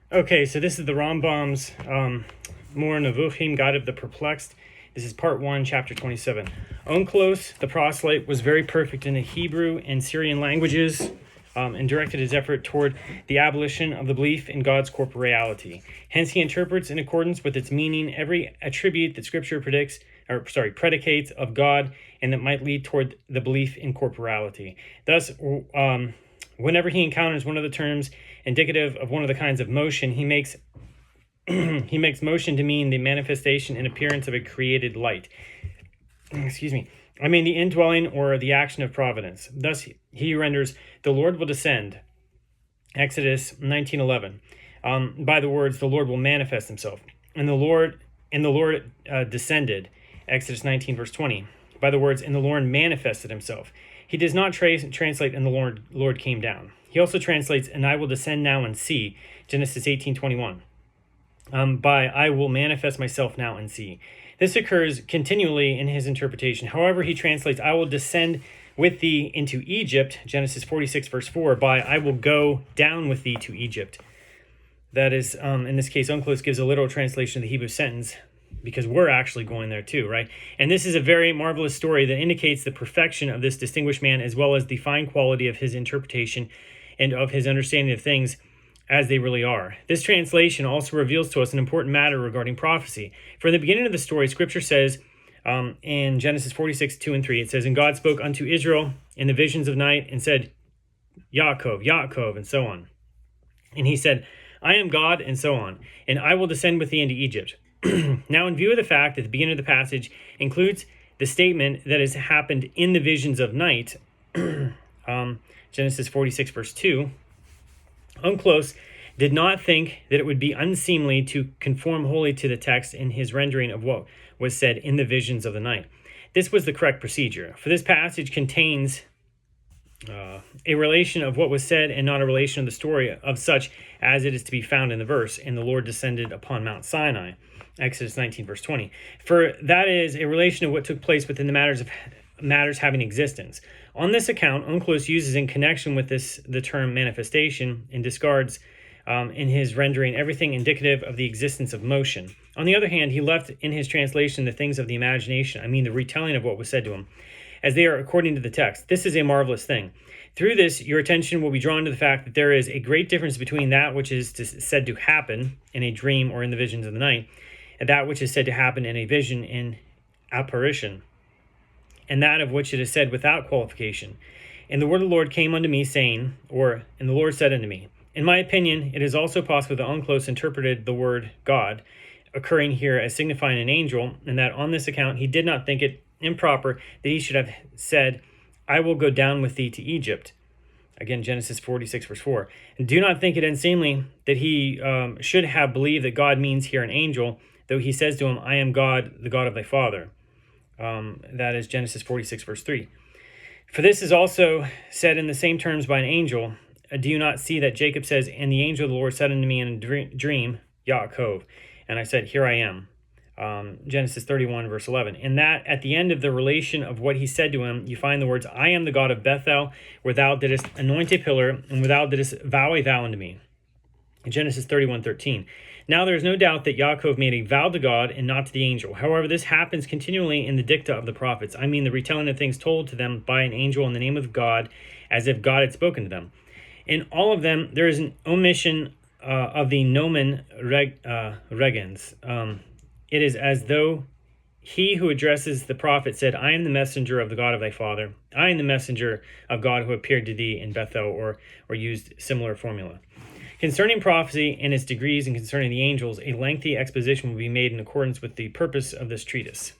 Okay, so this is the Rambam's Moreh Nevuchim, God of the Perplexed. This is part 1, chapter 27. Onkelos, the proselyte, was very perfect in the Hebrew and Syrian languages and directed his effort toward the abolition of the belief in God's corporeality. Hence, he interprets in accordance with its meaning every attribute that Scripture predicates of God and that might lead toward the belief in corporality. Thus, whenever he encounters one of the terms indicative of one of the kinds of motion, he makes motion to mean the manifestation and appearance of a created light. The indwelling or the action of providence. Thus, he renders, "The Lord will descend," Exodus 19:11, by the words, "The Lord will manifest himself," and the Lord descended, Exodus 19 verse 20, by the words, "And the Lord manifested himself." He does not translate, "And the Lord came down." He also translates, "And I will descend now and see," Genesis 18:21, by "I will manifest myself now and see." This occurs continually in his interpretation. However, he translates, "I will descend with thee into Egypt," Genesis 46 verse 4, by "I will go down with thee to Egypt." That is, in this case, Onkelos gives a literal translation of the Hebrew sentence, because we're actually going there too, right? And this is a very marvelous story that indicates the perfection of this distinguished man, as well as the fine quality of his interpretation and of his understanding of things as they really are. This translation also reveals to us an important matter regarding prophecy. For in the beginning of the story, Scripture says, in Genesis 46, 2 and 3, it says, "And God spoke unto Israel in the visions of night, and said, Yaakov, Yaakov," and so on. And he said, "I am God," and so on, "and I will descend with thee into Egypt." Now, in view of the fact that the beginning of the passage includes the statement that has happened in the visions of night, Genesis 46, verse 2, Onkelos did not think that it would be unseemly to conform wholly to the text in his rendering of what was said in the visions of the night. This was the correct procedure, for this passage contains a relation of what was said and not a relation of the story of such as it is to be found in the verse, "And the Lord descended upon Mount Sinai," Exodus 19, verse 20. For that is a relation of what took place within the matters having existence. On this account, Onkelos uses in connection with this the term manifestation and discards in his rendering everything indicative of the existence of motion. On the other hand, he left in his translation the things of the imagination, the retelling of what was said to him, as they are according to the text. This is a marvelous thing. Through this, your attention will be drawn to the fact that there is a great difference between that which is said to happen in a dream or in the visions of the night, and that which is said to happen in a vision in apparition, and that of which it is said without qualification. "And the word of the Lord came unto me, saying," and the Lord said unto me. In my opinion, it is also possible that Onkelos interpreted the word God, occurring here as signifying an angel, and that on this account he did not think it improper that he should have said, "I will go down with thee to Egypt." Again, Genesis 46, verse 4. And do not think it unseemly that he should have believed that God means here an angel, though he says to him, "I am God, the God of thy father." That is Genesis 46, verse 3. For this is also said in the same terms by an angel. Do you not see that Jacob says, "And the angel of the Lord said unto me in a dream, Yaakov, and I said, Here I am." Genesis 31, verse 11. And that at the end of the relation of what he said to him, you find the words, "I am the God of Bethel, where thou didst anoint a pillar, and where thou didst vow a vow unto me." In Genesis 31:13. Now there is no doubt that Yaakov made a vow to God and not to the angel. However, this happens continually in the dicta of the prophets. The retelling of things told to them by an angel in the name of God, as if God had spoken to them. In all of them, there is an omission of the nomen regens. It is as though he who addresses the prophet said, "I am the messenger of the God of thy father. I am the messenger of God who appeared to thee in Bethel," or used similar formula. Concerning prophecy and its degrees and concerning the angels, a lengthy exposition will be made in accordance with the purpose of this treatise.